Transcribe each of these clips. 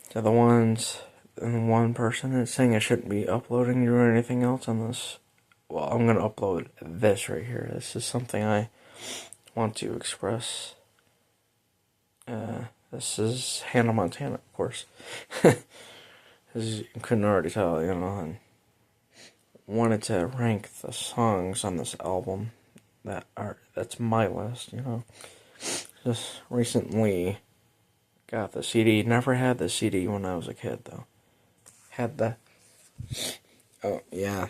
to the ones and one person is saying I shouldn't be uploading you or anything else on this. Well, I'm gonna upload this right here. This is something I want to express. This is Hannah Montana, of course. As you couldn't already tell, and wanted to rank the songs on this album that's my list. Just recently got the CD. Never had the CD when I was a kid though. Had the oh yeah.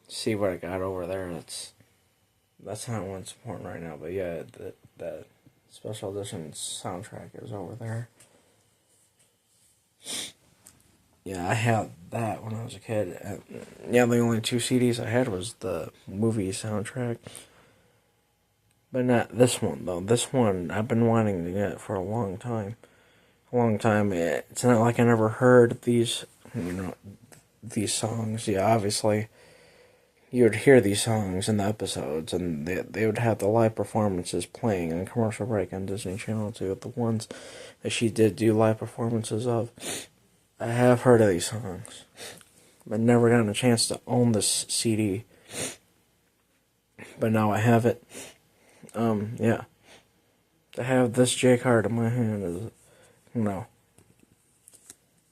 See what I got over there. That's not what's important right now. But yeah, the special edition soundtrack is over there. Yeah, I had that when I was a kid. Yeah, the only two CDs I had was the movie soundtrack. But not this one, though. This one I've been wanting to get for a long time. A long time. It's not like I never heard these songs. Yeah, obviously, you would hear these songs in the episodes, and they would have the live performances playing on commercial break on Disney Channel too. The ones that she did do live performances of. I have heard of these songs, but never gotten a chance to own this CD. But now I have it. Yeah. To have this J card in my hand is,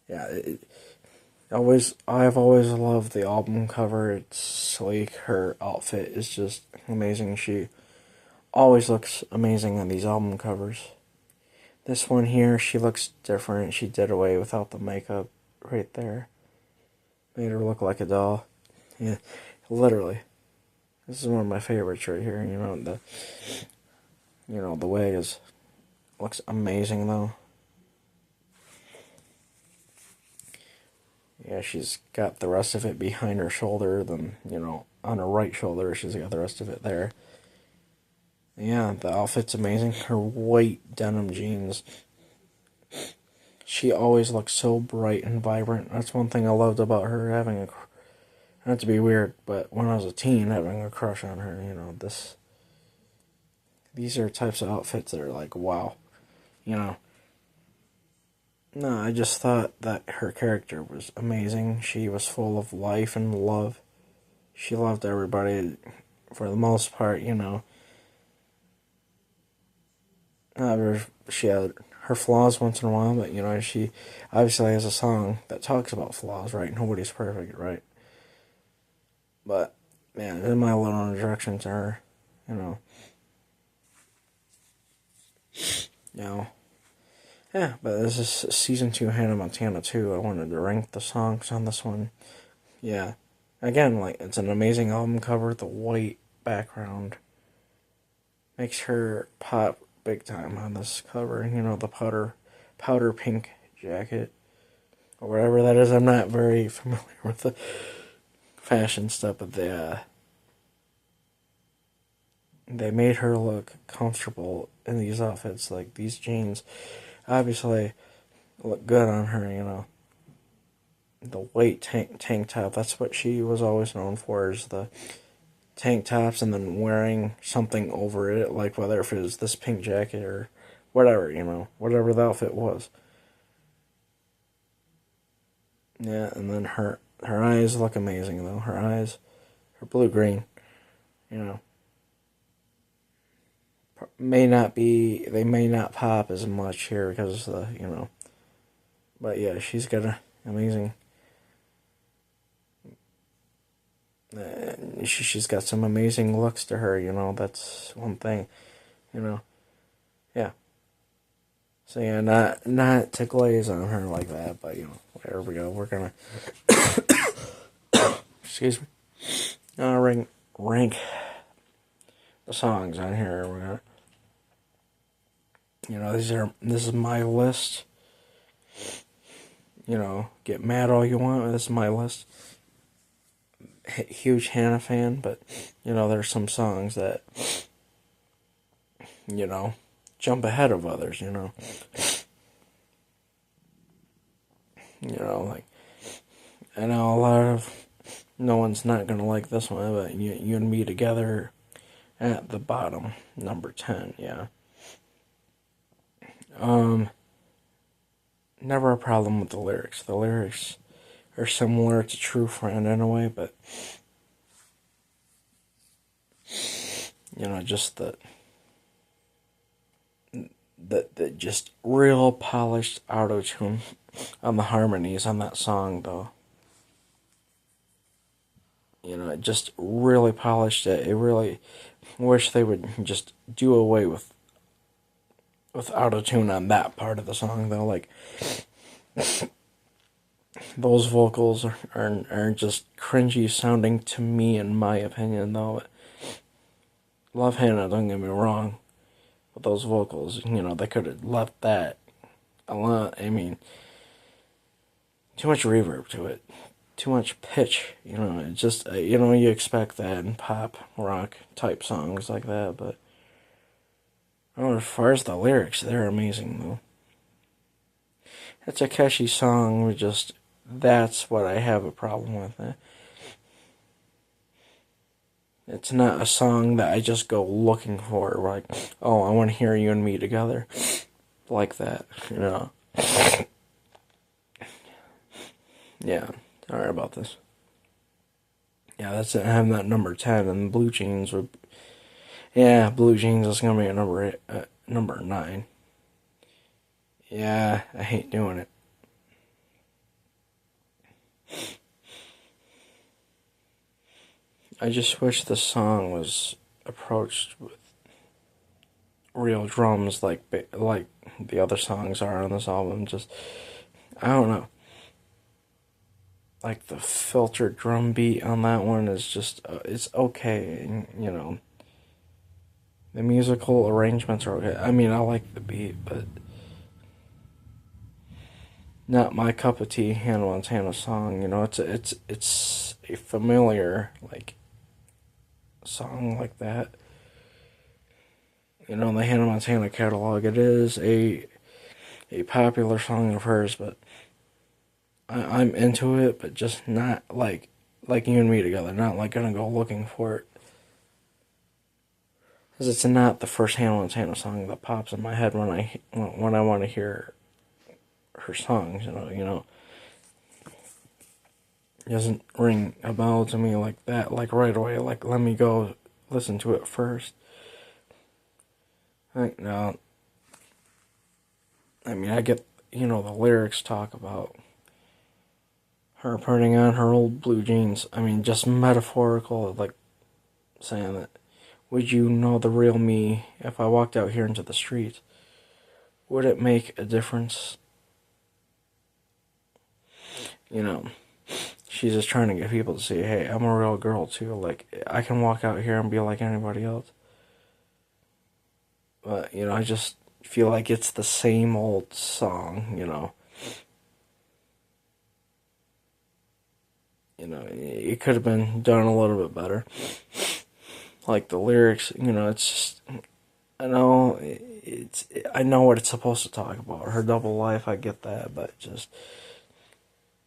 yeah. I've always loved the album cover. It's sleek. Her outfit is just amazing. She always looks amazing on these album covers. This one here, she looks different. She did away without the makeup right there. Made her look like a doll. Yeah, literally. This is one of my favorites right here. The way looks amazing though. Yeah, she's got the rest of it behind her shoulder. Then on her right shoulder, she's got the rest of it there. Yeah, the outfit's amazing. Her white denim jeans. She always looks so bright and vibrant. That's one thing I loved about her, having not to be weird, but when I was a teen, having a crush on her. These are types of outfits that are like, wow. No, I just thought that her character was amazing. She was full of life and love. She loved everybody for the most part. She had her flaws once in a while, but she obviously has a song that talks about flaws, right? Nobody's perfect, right? But man, in my little introduction to her, you know, yeah. But this is season 2 Hannah Montana 2. I wanted to rank the songs on this one. Yeah, again, like it's an amazing album cover. The white background makes her pop big time on this cover. The powder pink jacket or whatever that is. I'm not very familiar with the fashion stuff, but they made her look comfortable in these outfits. Like these jeans, obviously look good on her. The white tank top. That's what she was always known for, is the tank tops and then wearing something over it, like whether if it was this pink jacket or whatever, whatever the outfit was. Yeah, and then her eyes look amazing though. Her eyes, her blue green, you know, they may not pop as much here because but yeah, she's got an amazing. She's got some amazing looks to her. That's one thing. Yeah. So yeah, not to glaze on her like that, but there we go. We're gonna excuse me. Rank the songs on here. We're gonna this is my list. Get mad all you want. This is my list. Huge Hannah fan, but there's some songs that jump ahead of others. Like I know no one's not gonna like this one, but you and me together at the bottom, number 10. Yeah. never a problem with the lyrics. The lyrics are similar to True Friend in a way, but just the just real polished auto tune on the harmonies on that song, though. It just really polished it. It really wish they would just do away with auto tune on that part of the song, though. Like, those vocals are just cringy sounding to me, in my opinion, though. Love Hannah, don't get me wrong, but those vocals, they could have left that a lot. I mean, too much reverb to it, too much pitch. It just, you expect that in pop, rock type songs like that, but as far as the lyrics, they're amazing, though. It's a catchy song, that's what I have a problem with. It's not a song that I just go looking for, like, oh, I want to hear you and me together, like that, Yeah, sorry about this. Yeah, that's it. I have that number 10, and Blue Jeans would. Yeah, Blue Jeans is gonna be a number 9. Yeah, I hate doing it. I just wish the song was approached with real drums like the other songs are on this album. Just, I don't know. Like, the filtered drum beat on that one is just, it's okay, the musical arrangements are okay. I mean, I like the beat, but not my cup of tea. Hannah Montana song, it's a familiar, like, song like that. The Hannah Montana catalog, it is a popular song of hers, but I'm into it, but just not like you and me together. Not like gonna go looking for it, because it's not the first Hannah Montana song that pops in my head when I want to hear her songs. It doesn't ring a bell to me like that, like right away. Like, let me go listen to it first. Like, no. I mean, I get the lyrics talk about her putting on her old blue jeans. I mean, just metaphorical, like saying that, would you know the real me if I walked out here into the street? Would it make a difference? She's just trying to get people to see, hey, I'm a real girl too. Like, I can walk out here and be like anybody else. But, I just feel like it's the same old song, it could have been done a little bit better. Like, the lyrics, it's just, I know what it's supposed to talk about. Her double life, I get that, but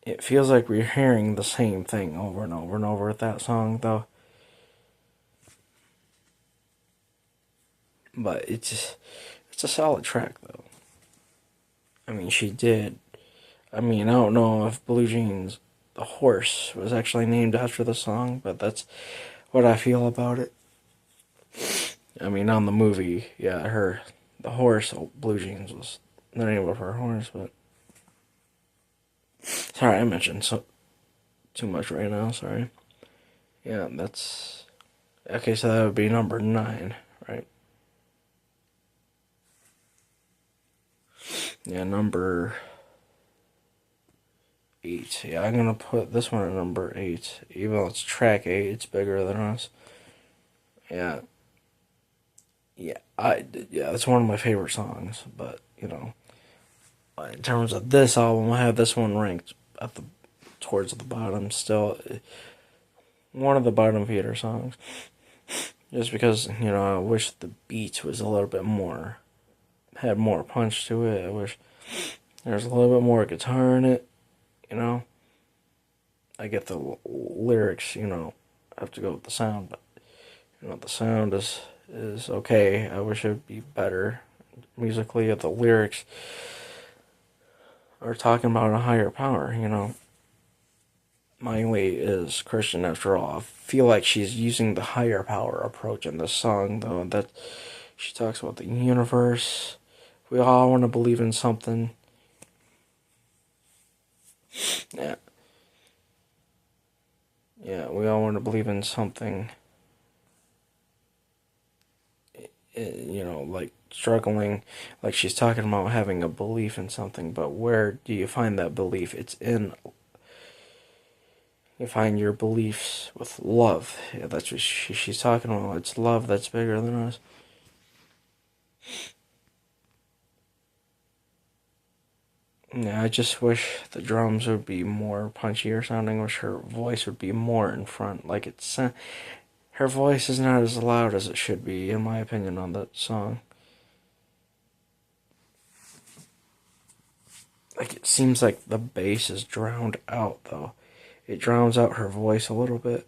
it feels like we're hearing the same thing over and over and over with that song, though. But it's a solid track, though. I mean, she did. I mean, I don't know if Blue Jeans, the horse, was actually named after the song, but that's what I feel about it. I mean, on the movie, yeah, the horse, Blue Jeans, was the name of her horse, but... Sorry, I mentioned too much right now, sorry. Yeah, that's... Okay, so that would be number 9, right? Yeah, number 8. Yeah, I'm gonna put this one at number 8. Even though it's track 8, it's bigger than us. Yeah. Yeah, it's one of my favorite songs, but, in terms of this album, I have this one ranked towards the bottom still. One of the bottom feeder songs. Just because, I wish the beat was a little bit more, had more punch to it. I wish there was a little bit more guitar in it, I get the lyrics, I have to go with the sound, but, the sound is okay. I wish it would be better musically. The lyrics, or talking about a higher power, you know. Miley is Christian after all. I feel like she's using the higher power approach in this song, though. That she talks about the universe. We all want to believe in something. Yeah. Yeah, we all want to believe in something. You know, like struggling, like she's talking about having a belief in something, but where do you find that belief? It's in, you find your beliefs with love. Yeah, that's what she's talking about. It's love that's bigger than us. Yeah, I just wish the drums would be more punchier sounding. Wish her voice would be more in front. Like it's, her voice is not as loud as it should be, in my opinion, on that song. Like it seems like the bass is drowned out, though. It drowns out her voice a little bit.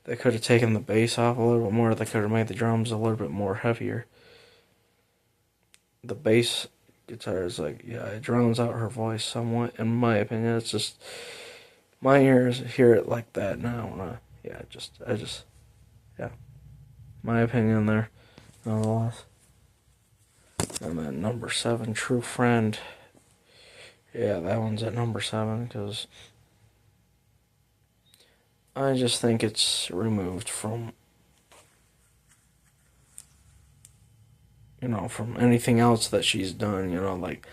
They could have taken the bass off a little bit more. They could have made the drums a little bit more heavier. The bass guitar is like, yeah, it drowns out her voice somewhat, in my opinion. It's just, my ears hear it like that now. And yeah, my opinion there, nonetheless. And then number 7, True Friend. Yeah, that one's at number 7 because I just think it's removed from, you know, from anything else that she's done, you know, like,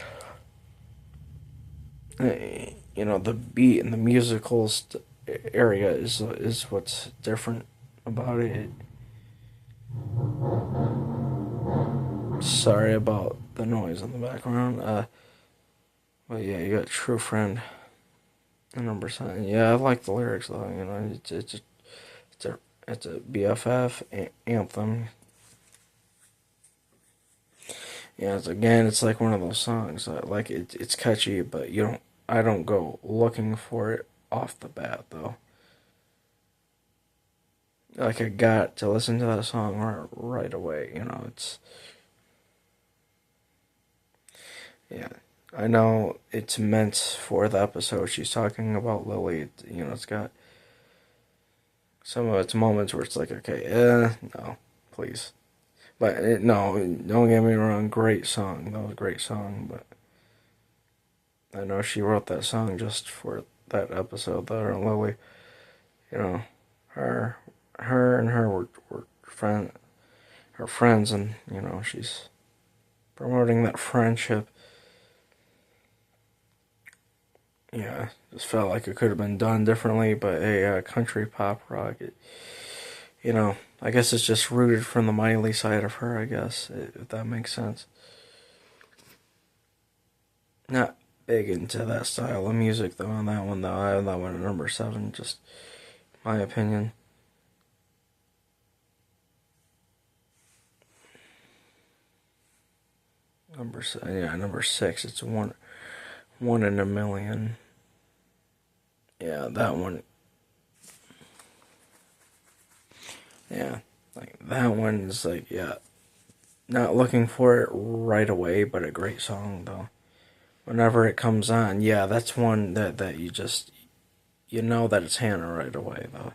you know, the beat and the musical area is what's different about it. Sorry about the noise in the background. But yeah, you got True Friend, number 7. Yeah, I like the lyrics though. You know, it's a BFF anthem. Yeah, it's like one of those songs that, like, it's catchy, but I don't go looking for it off the bat though. Like I got to listen to that song right away. You know, it's, yeah. I know it's meant for the episode. She's talking about Lily. You know, it's got some of its moments where it's like, okay, no, please. But no, don't get me wrong, great song. That was a great song, but I know she wrote that song just for that episode that her Lily, you know, her, her were her friends, and you know she's promoting that friendship. Yeah, just felt like it could have been done differently, but a country pop rock, you know, I guess it's just rooted from the Miley side of her, I guess, if that makes sense. Not big into that style of music, though, on that one, though. I have that one at number 7, just my opinion. Number 6, it's one in a million. Yeah, that one. Yeah, like, that one is like, yeah, not looking for it right away, but a great song, though. Whenever it comes on, yeah, that's one that you just, you know that it's Hannah right away, though.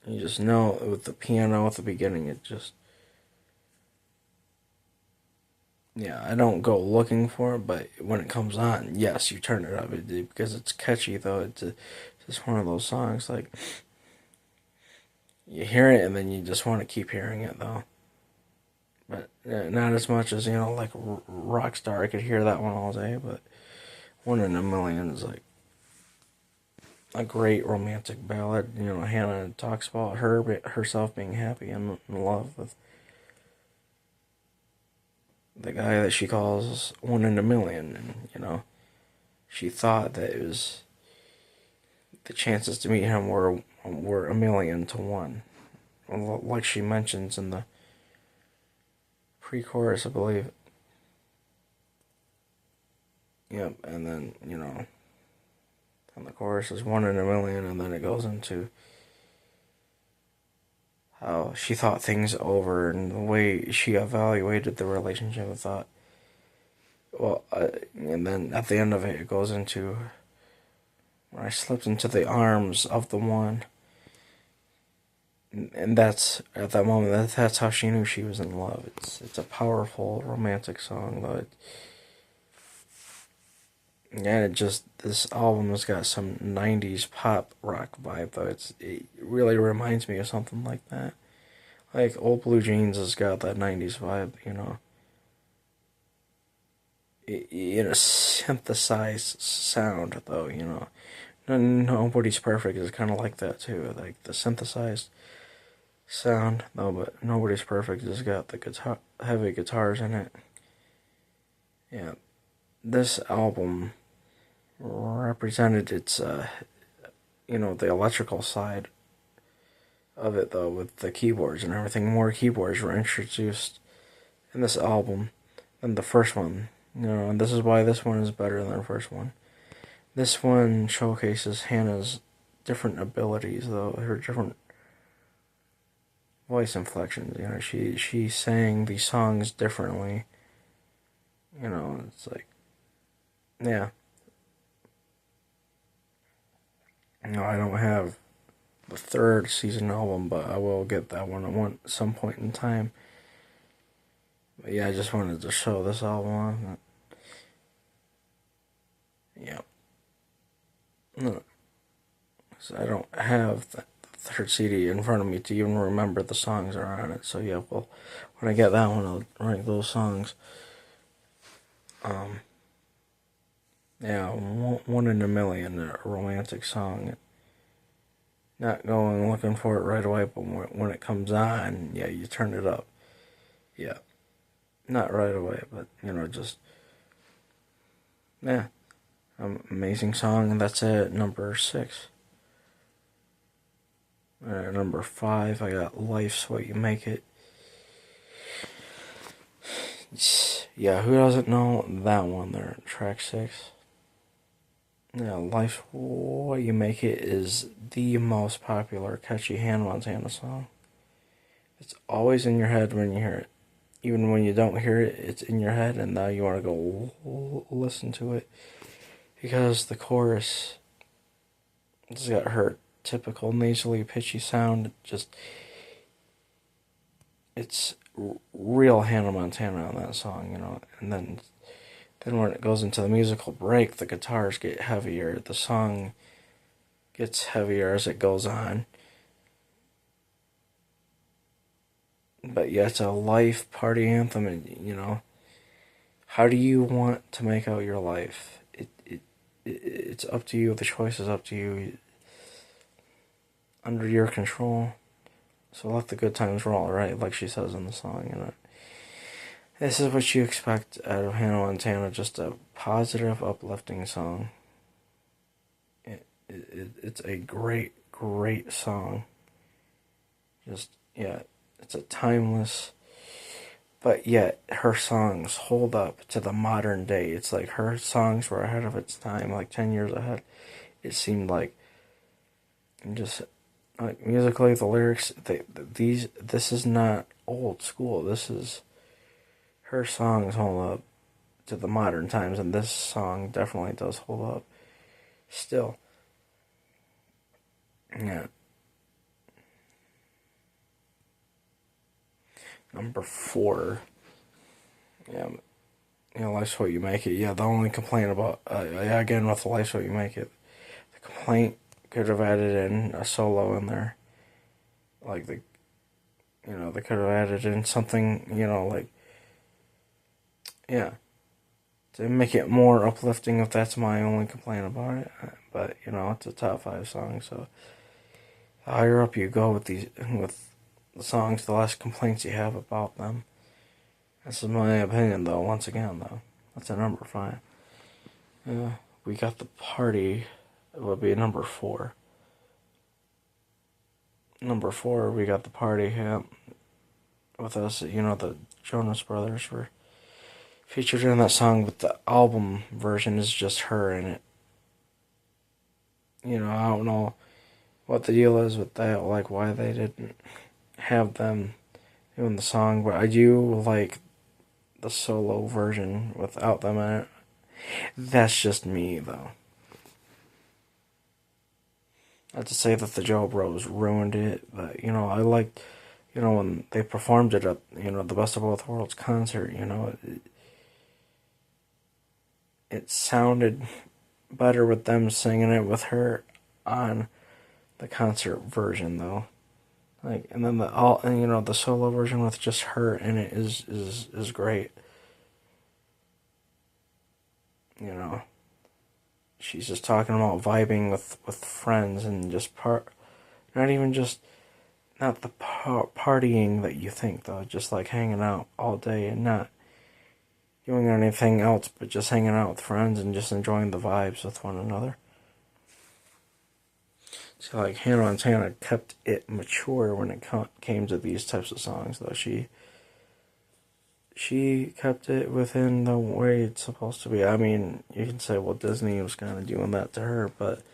You just know with the piano at the beginning, it just, yeah, I don't go looking for it, but when it comes on, yes, you turn it up because it's catchy, though. It's just one of those songs, like, you hear it and then you just want to keep hearing it, though. But not as much as, you know, like Rockstar. I could hear that one all day, but One in a Million is like a great romantic ballad. You know, Hannah talks about herself being happy and in love with the guy that she calls one in a million, and you know, she thought that it was, the chances to meet him were a million to one, like she mentions in the pre-chorus, I believe. Yep, and then, you know, and the chorus is one in a million, and then it goes into how she thought things over and the way she evaluated the relationship. I thought Well, and then at the end of it, it goes into when I slipped into the arms of the one, and that's at that moment. That's how she knew she was in love. It's a powerful romantic song, but yeah, this album has got some '90s pop rock vibe though. It really reminds me of something like that. Like Old Blue Jeans has got that '90s vibe, in a synthesized sound though. Nobody's Perfect is kind of like that too, like the synthesized sound. No, but Nobody's Perfect has got the heavy guitars in it. Yeah, this album represented its, the electrical side of it though, with the keyboards and everything. More keyboards were introduced in this album than the first one. And this is why this one is better than the first one. This one showcases Hannah's different abilities, though, her different voice inflections. She sang these songs differently. It's like, yeah. I don't have the third season album, but I will get that one at some point in time. But yeah, I just wanted to show this album. Yeah. No, so I don't have the third CD in front of me to even remember the songs that are on it. So yeah, well, when I get that one, I'll rank those songs. Yeah, one in a million, a romantic song. Not going looking for it right away, but when it comes on, yeah, you turn it up. Yeah, not right away, but just yeah, amazing song, and that's it. Number 6. Number 5, I got Life's What You Make It. Yeah, who doesn't know that one there? Track 6. Yeah, Life's What You Make It is the most popular, catchy Hannah Montana song. It's always in your head when you hear it. Even when you don't hear it, it's in your head, and now you want to go listen to it. Because the chorus has got her typical nasally, pitchy sound. It's real Hannah Montana on that song, and then when it goes into the musical break, the guitars get heavier, the song gets heavier as it goes on. But yeah, it's a life party anthem, and how do you want to make out your life? It's up to you. The choice is up to you. Under your control. So let the good times roll, right? Like she says in the song, This is what you expect out of Hannah Montana, just a positive, uplifting song. It's a great, great song. It's a timeless, but yet her songs hold up to the modern day. It's like her songs were ahead of its time, like 10 years ahead. It seemed like, and just like musically, the lyrics, this is not old school. This is her songs hold up to the modern times, and this song definitely does hold up still. Yeah. Number 4. Yeah. Life's What You Make It. Yeah, the only complaint about, again, with Life's What You Make It, the complaint could have added in a solo in there. Like, they could have added in something, like, yeah, to make it more uplifting, if that's my only complaint about it. But, it's a top 5 song, so the higher up you go with the songs, the less complaints you have about them. This is my opinion, though, once again, though. That's a number 5. We got The Party. It would be number 4. Number 4, we got The Party. Yeah, with us, the Jonas Brothers were featured in that song, but the album version is just her in it. I don't know what the deal is with that, like why they didn't have them doing the song, but I do like the solo version without them in it. That's just me, though. Not to say that the Joe Bros ruined it, but, I liked, when they performed it at, the Best of Both Worlds concert, it sounded better with them singing it with her on the concert version, though. And then the solo version with just her in it is great. She's just talking about vibing with friends and just not even just, not the partying that you think, though, just like hanging out all day and not doing anything else but just hanging out with friends and just enjoying the vibes with one another. So, like, Hannah Montana kept it mature when it came to these types of songs, though. She kept it within the way it's supposed to be. I mean, you can say, well, Disney was kind of doing that to her, but at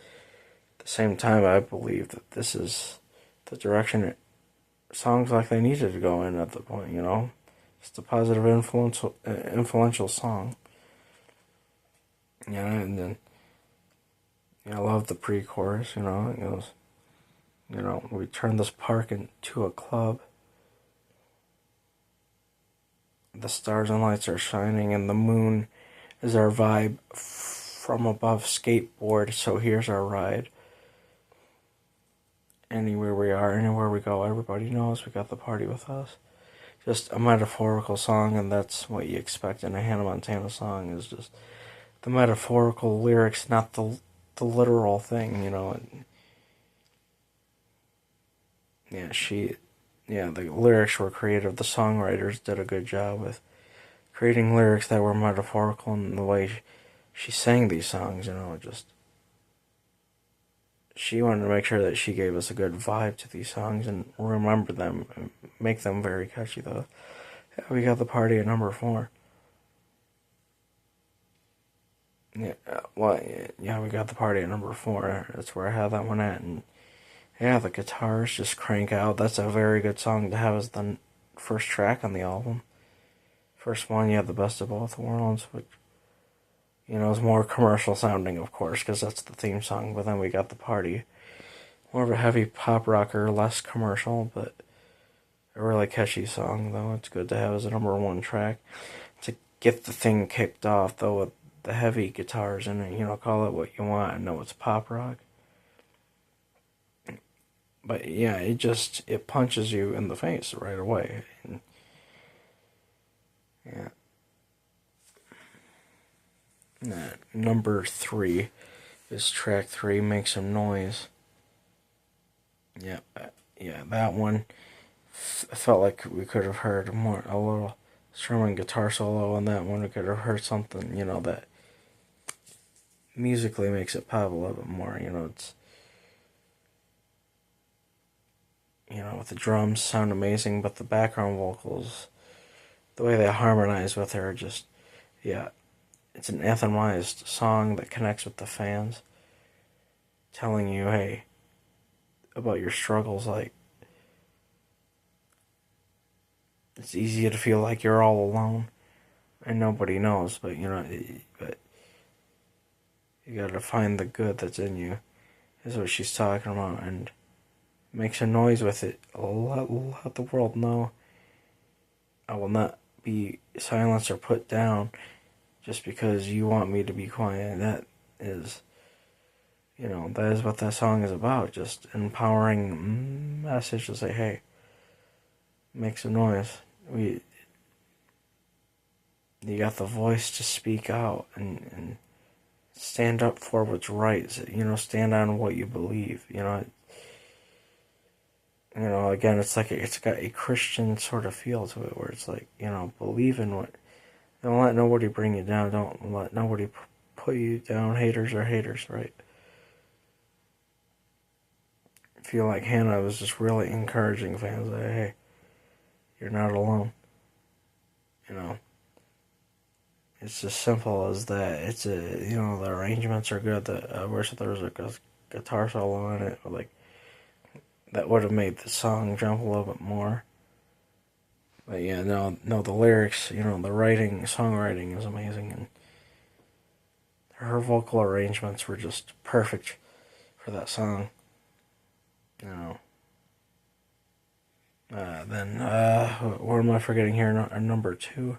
the same time, I believe that this is the direction songs like they needed to go in at the point, It's a positive, influential song. And then, I love the pre-chorus, it goes, we turn this park into a club. The stars and lights are shining, and the moon is our vibe from above skateboard, so here's our ride. Anywhere we are, anywhere we go, everybody knows we got the party with us. Just a metaphorical song, and that's what you expect in a Hannah Montana song, is just the metaphorical lyrics, not the literal thing, the lyrics were creative. The songwriters did a good job with creating lyrics that were metaphorical in the way she sang these songs, she wanted to make sure that she gave us a good vibe to these songs and remember them and make them very catchy, though. Yeah, we got the party at number 4. We got the party at number 4. That's where I have that one at, and the guitars just crank out. That's a very good song to have as the first track on the album. First one, you have the Best of Both Worlds, which, is more commercial sounding, of course, because that's the theme song. But then we got the party. More of a heavy pop rocker, less commercial, but a really catchy song, though. It's good to have as a number 1 track. To get the thing kicked off, though, with the heavy guitars in it, call it what you want. I know it's pop rock. But yeah, it punches you in the face right away. And, number 3 is track 3, Make Some Noise. That one felt like we could have heard a little strumming guitar solo on that one. We could have heard something, that musically makes it pop a little bit more. It's, with the drums sound amazing, but the background vocals, the way they harmonize with her, just, it's an anthemized song that connects with the fans, telling you, hey, about your struggles. Like, it's easy to feel like you're all alone and nobody knows, but but you gotta find the good that's in you, is what she's talking about, and make some noise with it. Let the world know I will not be silenced or put down just because you want me to be quiet. That is, that is what that song is about. Just empowering message to say, hey, make some noise. You got the voice to speak out and stand up for what's right. Stand on what you believe. Again, it's like it's got a Christian sort of feel to it, where it's like, believe in what. Don't let nobody bring you down. Don't let nobody put you down. Haters are haters, right? I feel like Hannah was just really encouraging fans that, hey, you're not alone. It's as simple as that. It's the arrangements are good. I wish there was a guitar solo in it, like, that would have made the song jump a little bit more. But yeah, no, the lyrics, you know, the writing, songwriting is amazing, and her vocal arrangements were just perfect for that song. You know. Then, what am I forgetting here? Number two,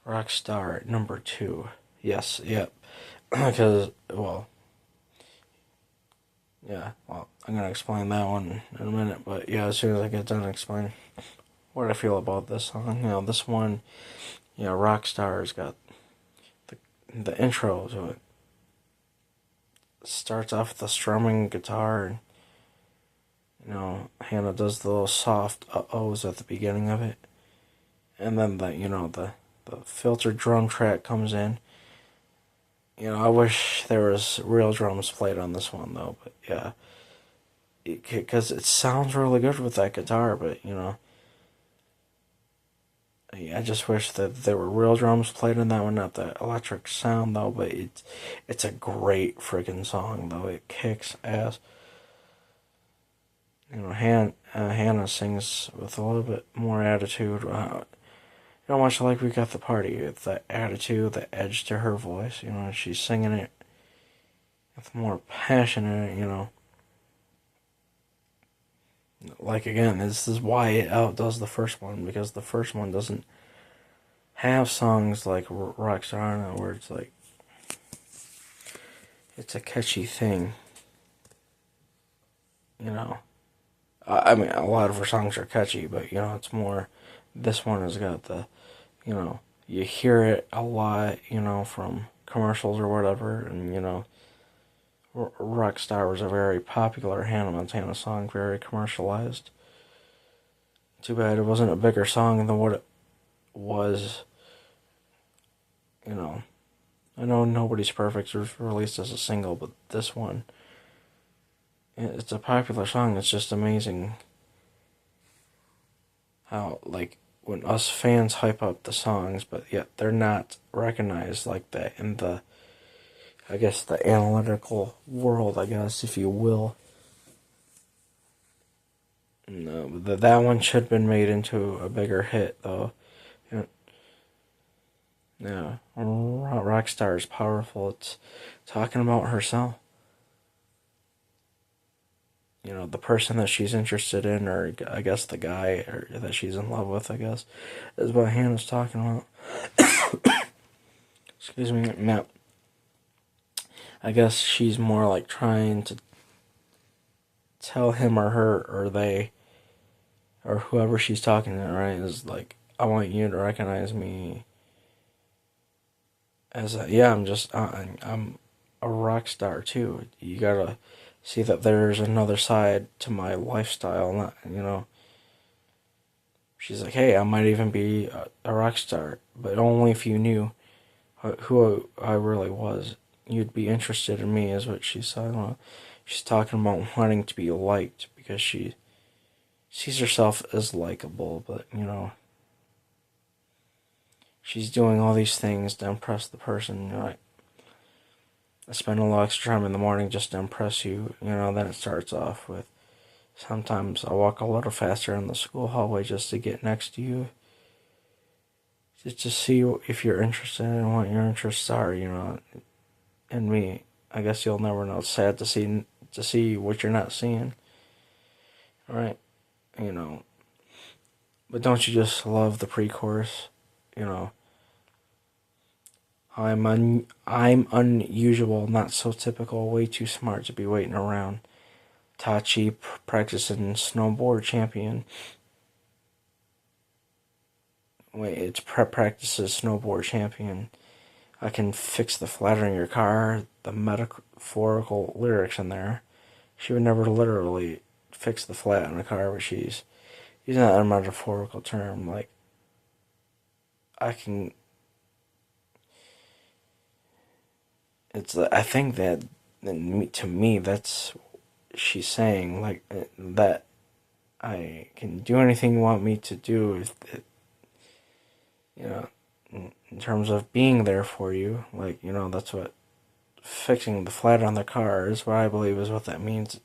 Rockstar at number two. Yes, yep. Because, well, yeah, well, I'm gonna explain that one in a minute, but yeah, as soon as I get done explaining what I feel about this song, you know, this one, you know, Rockstar's got the intro to it. Starts off with the strumming guitar, and you know, Hannah does the little soft uh-ohs at the beginning of it, and then the filtered drum track comes in. You know, I wish there was real drums played on this one though, but yeah, because it sounds really good with that guitar, but you know, I just wish that there were real drums played in that one, not the electric sound though. But it's a great freaking song though. It kicks ass. You know, Hannah sings with a little bit more attitude. You know, much like We Got the Party, with the attitude, the edge to her voice. You know, she's singing it with more passion in it. You know, like again, this is why it outdoes the first one, because the first one doesn't have songs like Roxana, where it's like it's a catchy thing. You know, I mean, a lot of her songs are catchy, but you know, it's more. This one has got the, you know, you hear it a lot, you know, from commercials or whatever, and you know, Rockstar was a very popular Hannah Montana song, very commercialized. Too bad it wasn't a bigger song than what it was. You know, I know Nobody's Perfect was released as a single, but this one, it's a popular song. It's just amazing how, like, when us fans hype up the songs, but yet they're not recognized like that in the, I guess, the analytical world, I guess, if you will. No, but that one should have been made into a bigger hit, though. Yeah, Rockstar is powerful. It's talking about herself. You know, the person that she's interested in, or I guess the guy or that she's in love with, I guess, is what Hannah's talking about. Excuse me, Matt. I guess she's more like trying to tell him or her or they or whoever she's talking to, right, is like, I want you to recognize me as I'm a rock star too. You gotta see that there's another side to my lifestyle. Not, you know. She's like, hey, I might even be a rock star, but only if you knew who I really was. You'd be interested in me, is what she's talking about. She's talking about wanting to be liked because she sees herself as likable, but you know, she's doing all these things to impress the person. You know, I spend a lot extra time in the morning just to impress you. You know, then it starts off with, sometimes I walk a little faster in the school hallway just to get next to you. Just to see if you're interested in what your interests are, you know, in me. I guess you'll never know. It's sad to see what you're not seeing. Right? You know. But don't you just love the pre-chorus? You know. I'm unusual, not so typical, way too smart to be waiting around. Tachi practicing snowboard champion. Wait, it's practices snowboard champion. I can fix the flatter in your car. The metaphorical lyrics in there. She would never literally fix the flat in a car, but she's using that a metaphorical term. Like, I can. I think that, to me, that's she's saying, like, that I can do anything you want me to do, if it, you know, in terms of being there for you. Like, you know, that's what fixing the flat on the car is, what I believe is what that means.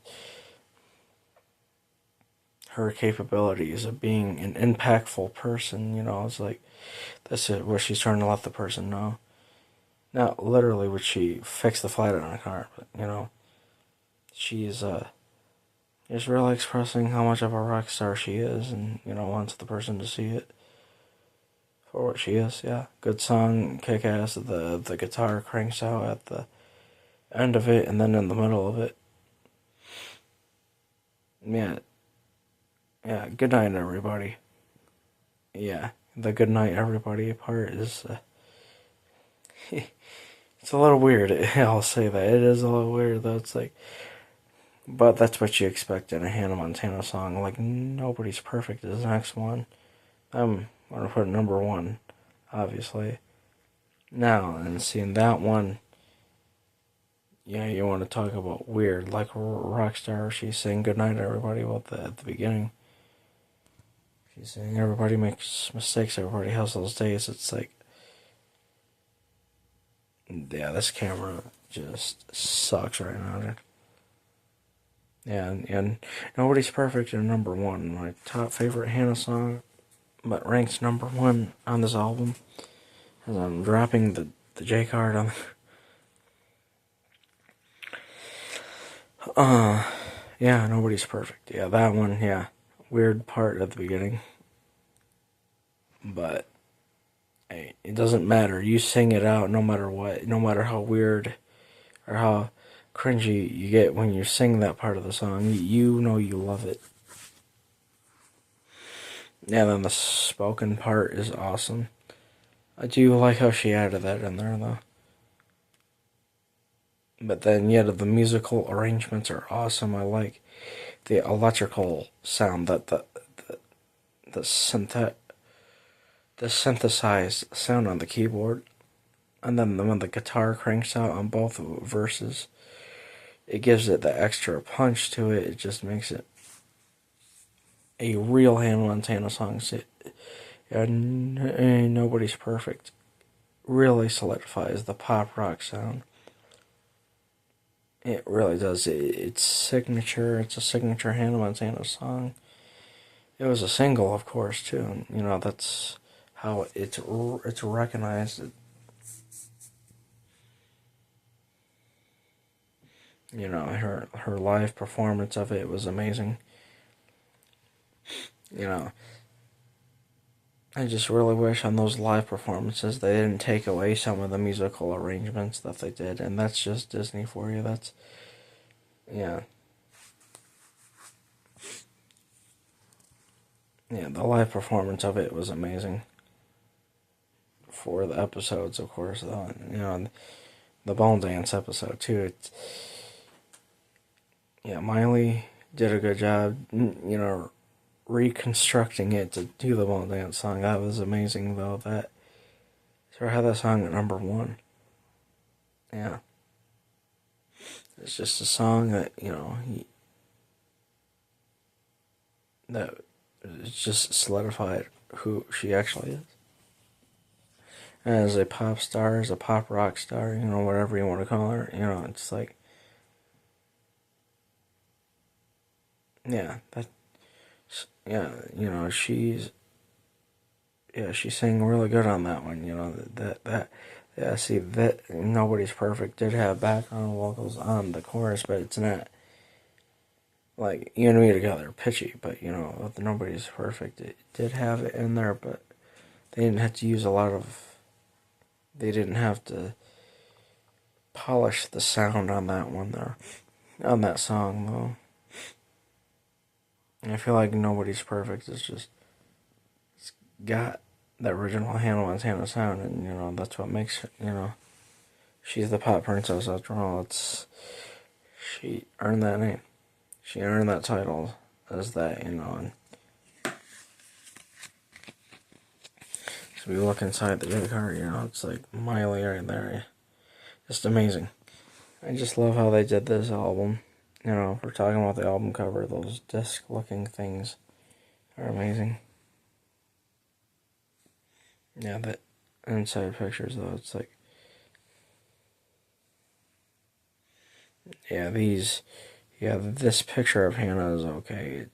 her capabilities of being an impactful person. It's like that's it, where she's trying to let the person know. Not literally would she fix the flat on a car, but she's just really expressing how much of a rock star she is, and wants the person to see it for what she is. Yeah, good song, kick ass. The guitar cranks out at the end of it, and then in the middle of it. Yeah, yeah. Good night, everybody. Yeah, the good night, everybody part is. It's a little weird. I'll say that it is a little weird though. It's like, but that's what you expect in a Hannah Montana song. Like Nobody's Perfect is the next one. I'm gonna put number one, obviously. Now, and seeing that one, yeah, you want to talk about weird, like Rockstar. She's saying goodnight to everybody at the beginning. She's saying everybody makes mistakes, everybody has those days. It's like, yeah, this camera just sucks right now. Yeah, and Nobody's Perfect is number one. My top favorite Hannah song, but ranks number one on this album. As I'm dropping the J card on. Yeah, Nobody's Perfect. Yeah, that one. Yeah, weird part at the beginning, but hey, it doesn't matter. You sing it out no matter what, no matter how weird or how cringy you get when you sing that part of the song. You know you love it. Yeah, then the spoken part is awesome. I do like how she added that in there, though. But then, yeah, the musical arrangements are awesome. I like the electrical sound that the synthesized sound on the keyboard, and then when the guitar cranks out on both verses, it gives it the extra punch to it. It just makes it a real Hannah Montana song. And Nobody's Perfect really solidifies the pop rock sound. It really does. It's signature. It's a signature Hannah Montana song. It was a single, of course, too. And, that's how it's recognized. Her live performance of it was amazing. I just really wish on those live performances they didn't take away some of the musical arrangements that they did, and that's just Disney for you. That's, yeah. Yeah, the live performance of it was amazing. For the episodes, of course, though, the Bone Dance episode, too. Yeah, Miley did a good job, reconstructing it to do the Bone Dance song. That was amazing, though. That so I had that song at number one. Yeah, it's just a song that that it's just solidified who she actually is as a pop star, as a pop rock star. Whatever you want to call her. It's like, yeah, she's. Yeah, she sang really good on that one. Yeah, see, that Nobody's Perfect did have background vocals on the chorus, but it's not like You and Me Together, pitchy. But with Nobody's Perfect, it did have it in there, but they didn't have to use a lot of. They didn't have to polish the sound on that one there, on that song though. And I feel like Nobody's Perfect is just it's got the original Hannah Montana sound, and that's what makes it. She's the pop princess after all. She earned that name. She earned that title as that. And so we look inside the J card, it's like Miley right there. Just amazing. I just love how they did this album. If we're talking about the album cover, those disc-looking things are amazing. Yeah, the inside pictures, though, it's like... Yeah, this picture of Hannah is okay.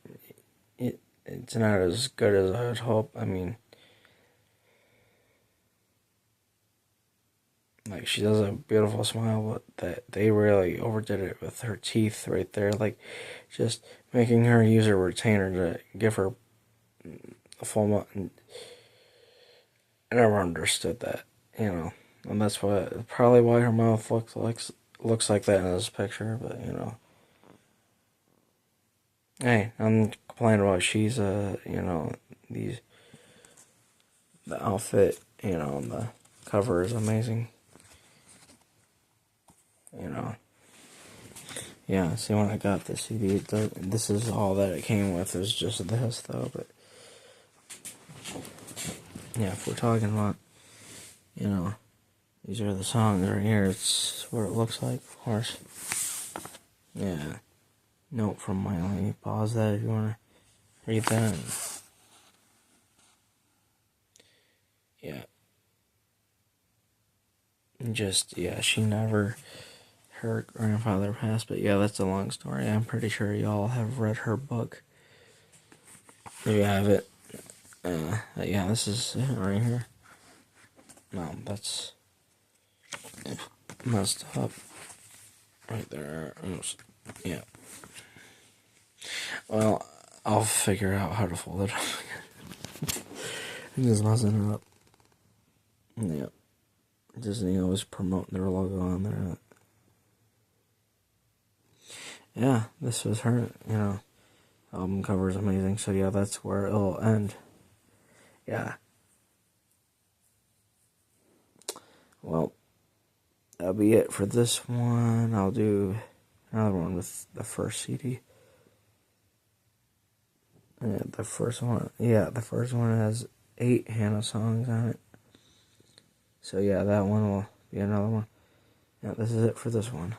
it's not as good as I would hope. I mean, like, she does a beautiful smile, but that they really overdid it with her teeth right there. Like, just making her use her retainer to give her a full mouth. I never understood that, and that's probably why her mouth looks like that in this picture. But hey, I'm complaining about she's these the outfit, and the cover is amazing. Yeah, see, when I got the CD, this is all that it came with, is just this, though, but, yeah, if we're talking about, these are the songs right here, it's what it looks like, of course. Yeah, note from Miley, pause that if you want to read that. Yeah. Her grandfather passed, but yeah, that's a long story. I'm pretty sure y'all have read her book. There you have it. Yeah, this is it right here. No, that's messed up. Right there. Yeah. Well, I'll figure out how to fold it up. I'm just messing it up. Yeah. Disney always promoting their logo on there. Yeah, this was her, album cover is amazing. So yeah, that's where it'll end. Yeah. Well, that'll be it for this one. I'll do another one with the first CD. The first one has 8 Hannah songs on it. So yeah, that one will be another one. Yeah, this is it for this one.